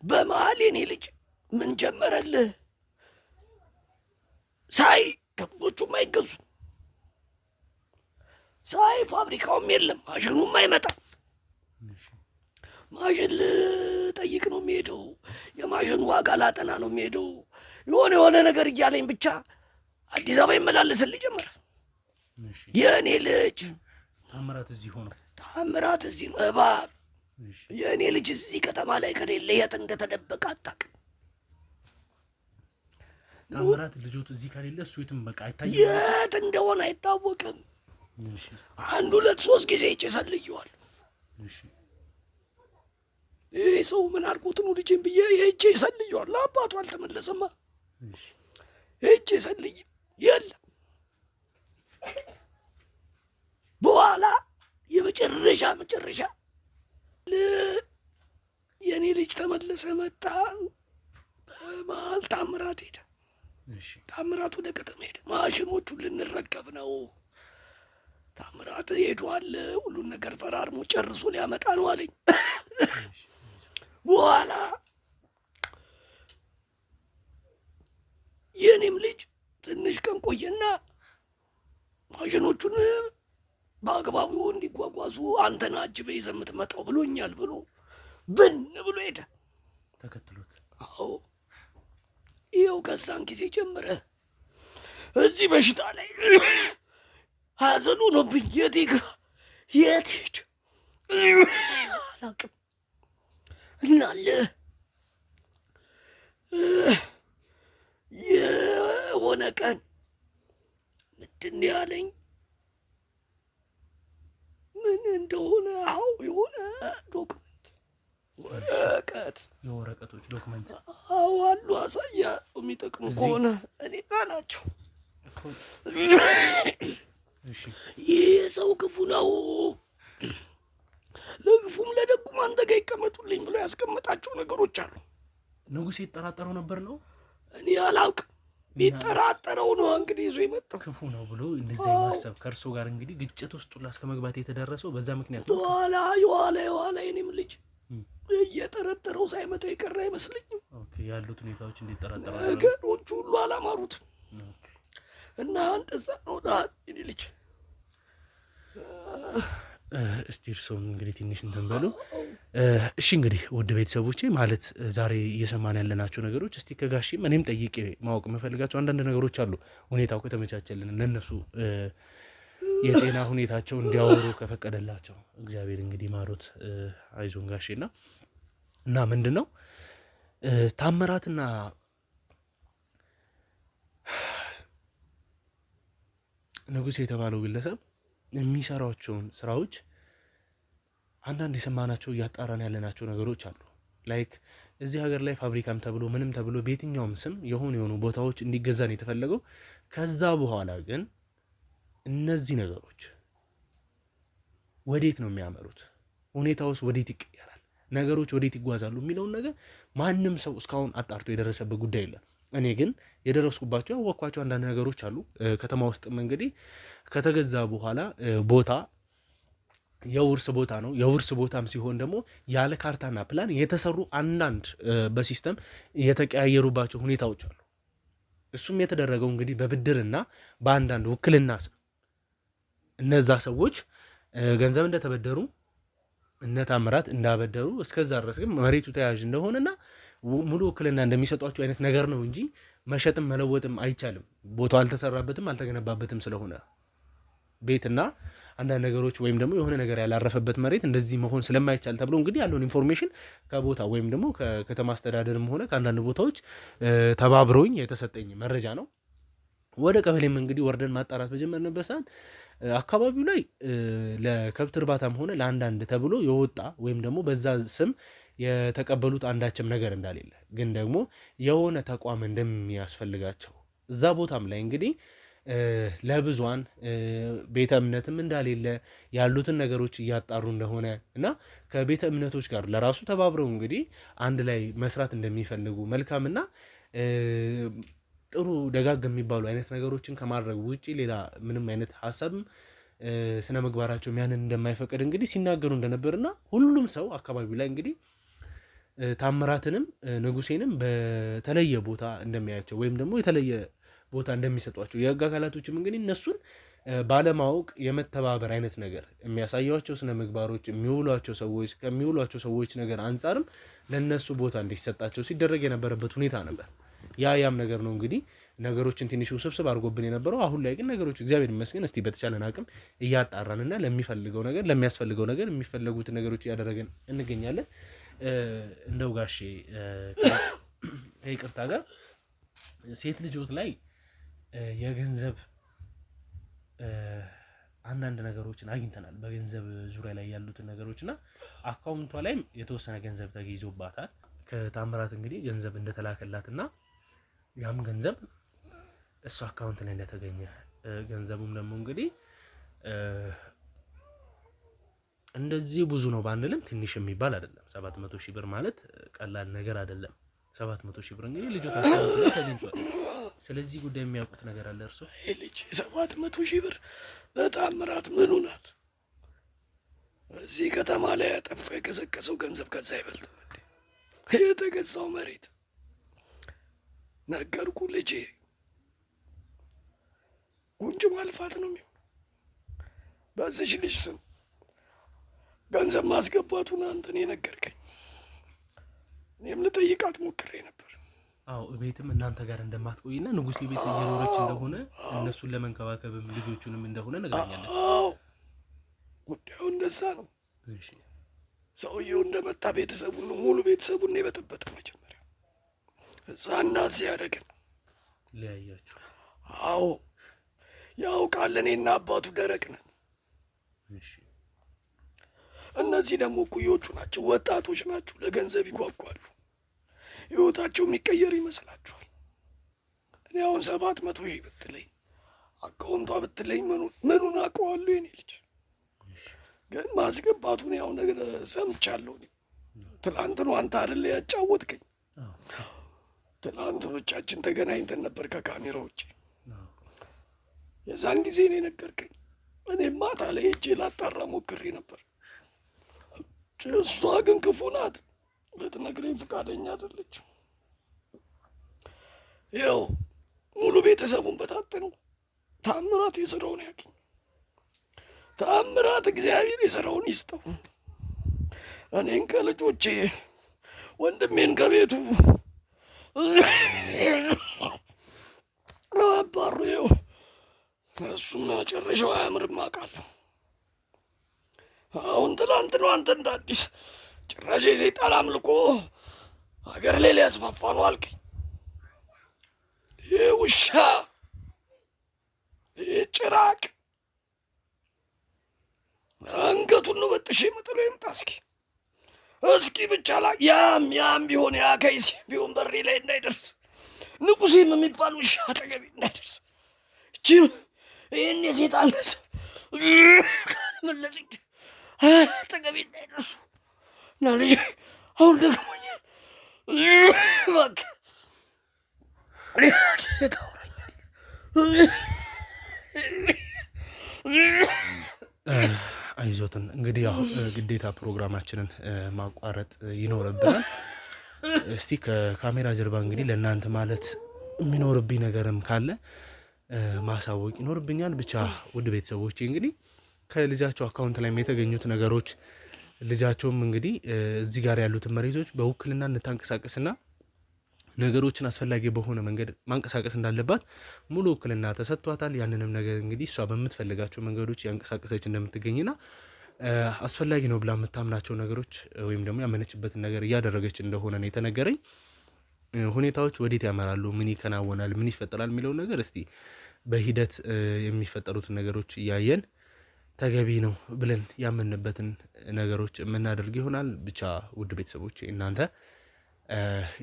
በመሀል የኔ ልጅ ምን ጀመረልህ ሳይ ከብቶቹም አይገዙም፣ ሳይ ፋብሪካውም የለም፣ ማሽኑም አይመጣም። ማሽን ልጠይቅ ነው የሚሄደው፣ የማሽኑ ዋጋ ላጠና ነው የሚሄደው። የሆነ ነገር እያለኝ ብቻ አዲስ አበባ ይመላለስልኝ ጀመር። የእኔ ልጅ ታምራት እዚህ ሆኖ ታምራት እዚህ ነው እባብ። የእኔ ልጅ እዚህ ከተማ ላይ ከሌለ የት እንደተደበቀ አታውቅም። ታምራት ልጆቱ እዚህ ከሌለ እሱ የትም በቃ አይታየም፣ የት እንደሆነ አይታወቅም። 1 2 3 ጊዜ ይጨሰልየዋል። ይሄ ሰው ምን አድርጎት ነው ልጄን ብዬ ሄጄ ይሰልየዋል። አባቱ አልተመለሰማ። ሄጄ ሰልይ የለም። በኋላ የመጨረሻ የኔ ልጅ ተመለሰ መጣ። በመሀል ታምራት ሄደ። ታምራት ወደ ከተማ ሄደ። ማሽኖቹን ልንረከብ ነው። ታምራት ሄዷል። ሁሉን ነገር ፈራርሞ ጨርሶ ሊያመጣ ነው አለኝ። በኋላ የኔም ልጅ ትንሽ ቀን ቆየና ማሽኖቹን በአግባቡ እንዲጓጓዙ አንተን አጅበህ ይዘህ የምትመጣው ብሎኛል ብሎ ብን ብሎ ሄደ። ተከትሎት? አዎ። ይኸው ከዛን ጊዜ ጀምረ እዚህ በሽታ ላይ ሐዘኑ ሆኖብኝ የት ይግባ የት ሄድ አላውቅም። እናለ የሆነ ቀን ምንድን ያለኝ ምን እንደሆነ አው የሆነ ዶክመንት ወረቀት የወረቀቶች ዶክመንት አሉ አሳያ የሚጠቅሙ ከሆነ እኔ ጋር ናቸው። ይህ ሰው ክፉ ነው፣ ለክፉም ለደጉም አንተ ጋር ይቀመጡልኝ ብሎ ያስቀመጣቸው ነገሮች አሉ። ንጉሴ ይጠራጠረው ነበር ነው? እኔ አላውቅም። ቢጠራጠረው ነው እንግዲህ ይዞ የመጣው። ክፉ ነው ብሎ እንደዚህ ማሰብ ከእርሶ ጋር እንግዲህ ግጭት ውስጥ ሁላ እስከ መግባት የተደረሰው በዛ ምክንያት ነው። የኋላ የኔም ልጅ እየጠረጠረው ሳይመጣ የቀረ አይመስለኝም። ያሉት ሁኔታዎች እንዲጠራጠሩ ነገሮቹ ሁሉ አላማሩትም እና እንደዛ ነው የኔ ልጅ። እስቲ እርሶም እንግዲህ ትንሽ እንትን በሉ። እሺ እንግዲህ ውድ ቤተሰቦቼ ማለት ዛሬ እየሰማን ያለናቸው ነገሮች እስቲ ከጋሼም እኔም ጠይቄ ማወቅ የምፈልጋቸው አንዳንድ ነገሮች አሉ። ሁኔታው ከተመቻቸልን ለነሱ የጤና ሁኔታቸው እንዲያወሩ ከፈቀደላቸው እግዚአብሔር እንግዲህ ማሮት አይዞን ጋሼና እና ምንድነው ታምራትና ንጉሴ የተባለው ግለሰብ የሚሰራቸውን ስራዎች አንዳንድ የሰማናቸው እያጣራን ያለናቸው ነገሮች አሉ። ላይክ እዚህ ሀገር ላይ ፋብሪካም ተብሎ ምንም ተብሎ በየትኛውም ስም የሆኑ ቦታዎች እንዲገዛን የተፈለገው። ከዛ በኋላ ግን እነዚህ ነገሮች ወዴት ነው የሚያመሩት? ሁኔታውስ ወዴት ይቀየራል? ነገሮች ወዴት ይጓዛሉ የሚለውን ነገር ማንም ሰው እስካሁን አጣርቶ የደረሰበት ጉዳይ የለም። እኔ ግን የደረስኩባቸው ያወቅኳቸው አንዳንድ ነገሮች አሉ። ከተማ ውስጥም እንግዲህ ከተገዛ በኋላ ቦታ የውርስ ቦታ ነው። የውርስ ቦታም ሲሆን ደግሞ ያለ ካርታና ፕላን የተሰሩ አንዳንድ በሲስተም የተቀያየሩባቸው ሁኔታዎች አሉ። እሱም የተደረገው እንግዲህ በብድርና በአንዳንድ ውክልና ስም እነዛ ሰዎች ገንዘብ እንደተበደሩ እነ ታምራት እንዳበደሩ እስከዛ ድረስ ግን መሬቱ ተያዥ እንደሆነና ሙሉ ውክልና እንደሚሰጧቸው አይነት ነገር ነው እንጂ መሸጥም መለወጥም አይቻልም። ቦታው አልተሰራበትም አልተገነባበትም ስለሆነ ቤትና አንዳንድ ነገሮች ወይም ደግሞ የሆነ ነገር ያላረፈበት መሬት እንደዚህ መሆን ስለማይቻል ተብሎ እንግዲህ ያለውን ኢንፎርሜሽን ከቦታ ወይም ደግሞ ከከተማ አስተዳደርም ሆነ ከአንዳንድ ቦታዎች ተባብረውኝ የተሰጠኝ መረጃ ነው። ወደ ቀበሌም እንግዲህ ወርደን ማጣራት በጀመርንበት ሰዓት አካባቢው ላይ ለከብት እርባታም ሆነ ለአንዳንድ ተብሎ የወጣ ወይም ደግሞ በዛ ስም የተቀበሉት አንዳችም ነገር እንዳሌለ ግን ደግሞ የሆነ ተቋም እንደሚያስፈልጋቸው እዛ ቦታም ላይ እንግዲህ ለብዙዋን ቤተ እምነትም እንዳሌለ ያሉትን ነገሮች እያጣሩ እንደሆነ እና ከቤተ እምነቶች ጋር ለራሱ ተባብረው እንግዲህ አንድ ላይ መስራት እንደሚፈልጉ መልካምና ጥሩ ደጋግ የሚባሉ አይነት ነገሮችን ከማድረግ ውጪ ሌላ ምንም አይነት ሀሳብም ስነ ምግባራቸው ያንን እንደማይፈቅድ እንግዲህ ሲናገሩ እንደነበርና ሁሉም ሰው አካባቢው ላይ እንግዲህ ታምራትንም ንጉሴንም በተለየ ቦታ እንደሚያያቸው ወይም ደግሞ የተለየ ቦታ እንደሚሰጧቸው የህግ አካላቶችም እንግዲህ እነሱን ባለማወቅ የመተባበር አይነት ነገር የሚያሳያቸው ስነ ምግባሮች የሚውሏቸው ሰዎች ከሚውሏቸው ሰዎች ነገር አንጻርም ለነሱ ቦታ እንዲሰጣቸው ሲደረግ የነበረበት ሁኔታ ነበር። ያም ነገር ነው እንግዲህ ነገሮችን ትንሽ ውስብስብ አድርጎብን የነበረው። አሁን ላይ ግን ነገሮች እግዚአብሔር ይመስገን እስቲ በተቻለን አቅም እያጣራንና ለሚፈልገው ነገር ለሚያስፈልገው ነገር የሚፈለጉትን ነገሮች እያደረገን እንገኛለን። እንደው ጋሼ ከይቅርታ ጋር ሴት ልጆት ላይ የገንዘብ አንዳንድ ነገሮችን አግኝተናል። በገንዘብ ዙሪያ ላይ ያሉትን ነገሮችና አካውንቷ ላይም የተወሰነ ገንዘብ ተይዞባታል። ከታምራት እንግዲህ ገንዘብ እንደተላከላትና ያም ገንዘብ እሱ አካውንት ላይ እንደተገኘ ገንዘቡም ደግሞ እንግዲህ እንደዚህ ብዙ ነው ባንልም ትንሽ የሚባል አይደለም። 700 ሺህ ብር ማለት ቀላል ነገር አይደለም። 700 ሺህ ብር እንግዲህ ልጆች አካውንት ላይ ተገኝቷል። ስለዚህ ጉዳይ የሚያውቁት ነገር አለ እርሶ? ይሄ ልጅ 700 ሺህ ብር በታምራት ምኑ ናት? እዚህ ከተማ ላይ ያጠፋ የከሰከሰው ገንዘብ ከዛ አይበልጥም እንዴ? የተገዛው መሬት ነገርኩ ልጄ፣ ጉንጭ ማልፋት ነው የሚሆን። በዚች ልጅ ስም ገንዘብ ማስገባቱን አንተን የነገርከኝ፣ እኔም ልጠይቃት ሞክሬ ነበር። አዎ ቤትም እናንተ ጋር እንደማትቆይና ንጉሴ ቤት እየኖረች እንደሆነ እነሱን ለመንከባከብም ልጆቹንም እንደሆነ ነግራኛለች። አዎ ጉዳዩ እንደዛ ነው። እሺ ሰውየው እንደመጣ ቤተሰቡን ነው ሙሉ ቤተሰቡን ነው የበጠበጠ። መጀመሪያ እዛ እና እዚህ ያደረገን ለያያችሁ። አዎ ያውቃል፣ እኔና አባቱ ደረቅ ነን። እሺ እነዚህ ደግሞ እኩዮቹ ናቸው፣ ወጣቶች ናቸው፣ ለገንዘብ ይጓጓሉ። ህይወታቸው የሚቀየር ይመስላችኋል? እኔ አሁን 700 ሺህ ብትለኝ አካውንቷ ብትለኝ ምኑን አውቀዋለሁ? የኔ ልጅ ግን ማስገባቱን ያው ነገር ሰምቻለሁ። ትላንት ነው አንተ አይደል ያጫወትከኝ? ትላንት ብቻችን ተገናኝተን ነበር ከካሜራ ውጭ። የዛን ጊዜ ነው የነገርከኝ። እኔም ማታ ላይ ሄጄ ላጣራ ሞክሬ ነበር። እሷ ግን ክፉ ናት፣ ልትነግረኝ ፈቃደኛ አይደለች። ያው ሙሉ ቤተሰቡን በታተነው። ታምራት የስራውን ያገኝ። ታምራት እግዚአብሔር የስራውን ይስጠው። እኔን ከልጆቼ ወንድሜን ከቤቱ አባሩ። ይኸው እሱም መጨረሻው አያምርም አውቃለሁ። አሁን ትላንት ነው አንተ እንደ አዲስ ጭራሽ የሰይጣን አምልኮ ሀገር ላይ ሊያስፋፋ ነው አልከኝ። ይህ ውሻ፣ ይህ ጭራቅ አንገቱን ነው በጥሼ መጥለው ይምጣ። እስኪ ብቻ ላይ ያም ቢሆን ያ ከይሲ ቢሆን በሬ ላይ እንዳይደርስ፣ ንጉሴም የሚባል ውሻ አጠገቤ እንዳይደርስ። እችም ይህን የሴጣን ነስብ መለጭ አጠገቤ እንዳይደርሱ እና ልጅ አሁን ደግሞኛል። እባክህ ታወራኛለህ። አይዞትን እንግዲህ ያው ግዴታ ፕሮግራማችንን ማቋረጥ ይኖርብናል። እስቲ ከካሜራ ጀርባ እንግዲህ ለእናንተ ማለት የሚኖርብኝ ነገርም ካለ ማሳወቅ ይኖርብኛል። ብቻ ውድ ቤተሰቦቼ እንግዲህ ከልጃቸው አካውንት ላይ የተገኙት ነገሮች ልጃቸውም እንግዲህ እዚህ ጋር ያሉትን መሬቶች በውክልና እንድታንቀሳቀስና ነገሮችን አስፈላጊ በሆነ መንገድ ማንቀሳቀስ እንዳለባት ሙሉ ውክልና ተሰጥቷታል። ያንንም ነገር እንግዲህ እሷ በምትፈልጋቸው መንገዶች ያንቀሳቀሰች እንደምትገኝና አስፈላጊ ነው ብላ የምታምናቸው ነገሮች ወይም ደግሞ ያመነችበትን ነገር እያደረገች እንደሆነ ነው የተነገረኝ። ሁኔታዎች ወዴት ያመራሉ፣ ምን ይከናወናል፣ ምን ይፈጠራል የሚለው ነገር እስቲ በሂደት የሚፈጠሩትን ነገሮች እያየን ተገቢ ነው ብለን ያመንበትን ነገሮች የምናደርግ ይሆናል። ብቻ ውድ ቤተሰቦች እናንተ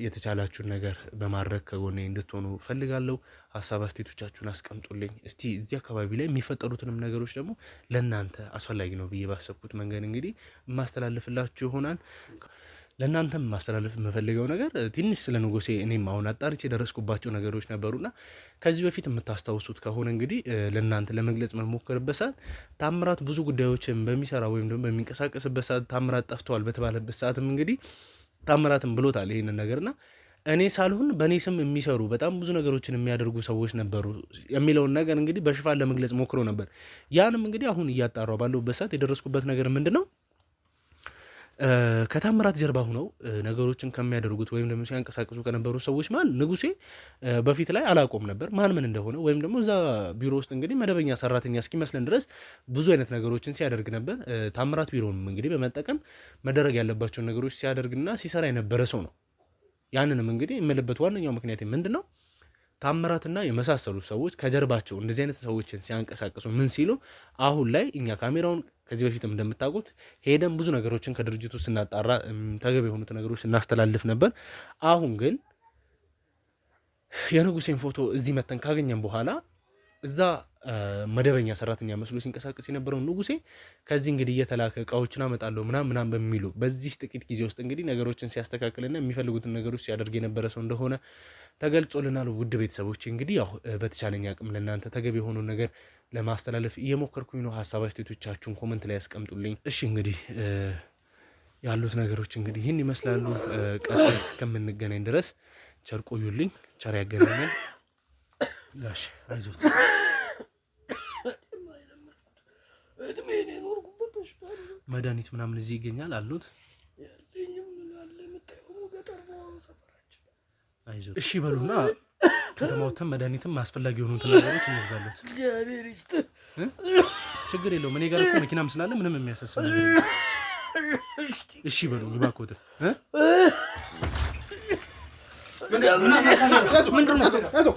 የተቻላችሁን ነገር በማድረግ ከጎኔ እንድትሆኑ ፈልጋለሁ። ሀሳብ አስተያየቶቻችሁን አስቀምጡልኝ። እስቲ እዚህ አካባቢ ላይ የሚፈጠሩትንም ነገሮች ደግሞ ለእናንተ አስፈላጊ ነው ብዬ ባሰብኩት መንገድ እንግዲህ የማስተላልፍላችሁ ይሆናል። ለእናንተም ማስተላለፍ የምፈልገው ነገር ትንሽ ስለ ንጉሴ እኔም አሁን አጣርቼ የደረስኩባቸው ነገሮች ነበሩና ከዚህ በፊት የምታስታውሱት ከሆነ እንግዲህ ለእናንተ ለመግለጽ መሞከርበት ሰዓት ታምራት ብዙ ጉዳዮችን በሚሰራ ወይም ደግሞ በሚንቀሳቀስበት ሰዓት ታምራት ጠፍተዋል በተባለበት ሰዓትም እንግዲህ ታምራትም ብሎታል ይህንን ነገርና እኔ ሳልሆን በእኔ ስም የሚሰሩ በጣም ብዙ ነገሮችን የሚያደርጉ ሰዎች ነበሩ የሚለውን ነገር እንግዲህ በሽፋን ለመግለጽ ሞክሮ ነበር። ያንም እንግዲህ አሁን እያጣራው ባለሁበት ሰዓት የደረስኩበት ነገር ምንድን ነው? ከታምራት ጀርባ ሆነው ነገሮችን ከሚያደርጉት ወይም ደግሞ ሲያንቀሳቅሱ ከነበሩ ሰዎች መሀል ንጉሴ በፊት ላይ አላቆም ነበር ማን ምን እንደሆነ ወይም ደግሞ እዛ ቢሮ ውስጥ እንግዲህ መደበኛ ሰራተኛ እስኪመስለን ድረስ ብዙ አይነት ነገሮችን ሲያደርግ ነበር። ታምራት ቢሮንም እንግዲህ በመጠቀም መደረግ ያለባቸውን ነገሮች ሲያደርግና ሲሰራ የነበረ ሰው ነው። ያንንም እንግዲህ የምልበት ዋነኛው ምክንያት ምንድን ነው? ታምራትና የመሳሰሉ ሰዎች ከጀርባቸው እንደዚህ አይነት ሰዎችን ሲያንቀሳቅሱ ምን ሲሉ አሁን ላይ እኛ ካሜራውን ከዚህ በፊትም እንደምታውቁት ሄደን ብዙ ነገሮችን ከድርጅቱ ስናጣራ ተገቢ የሆኑት ነገሮች ስናስተላልፍ ነበር። አሁን ግን የንጉሴን ፎቶ እዚህ መተን ካገኘን በኋላ እዛ መደበኛ ሰራተኛ መስሎ ሲንቀሳቀስ የነበረው ንጉሴ ከዚህ እንግዲህ እየተላከ እቃዎችን አመጣለሁ ምናምን በሚሉ በዚህ ጥቂት ጊዜ ውስጥ እንግዲህ ነገሮችን ሲያስተካክልና የሚፈልጉትን ነገሮች ሲያደርግ የነበረ ሰው እንደሆነ ተገልጾልናል። ውድ ቤተሰቦች እንግዲህ ያው በተቻለኝ አቅም ለእናንተ ተገቢ የሆነውን ነገር ለማስተላለፍ እየሞከርኩኝ ነው። ሀሳብ አስተያየቶቻችሁን ኮመንት ላይ ያስቀምጡልኝ። እሺ እንግዲህ ያሉት ነገሮች እንግዲህ ይህን ይመስላሉ። ቀጣይ እስከምንገናኝ ድረስ ቸር ቆዩልኝ። ቸር ያገናኘን። ጋሽ አይዞት መድኃኒት ምናምን እዚህ ይገኛል አሉት። አይዞት እሺ በሉና ከተማውተን መድኃኒትም አስፈላጊ የሆኑትን ነገሮች እንገዛለን። እግዚአብሔር ይስጥህ። ችግር የለውም እኔ ጋር እኮ መኪናም ስላለ ምንም የሚያሳስብ ነገር የለም። እሺ በሉኝ እባክዎት። ምንድን ነው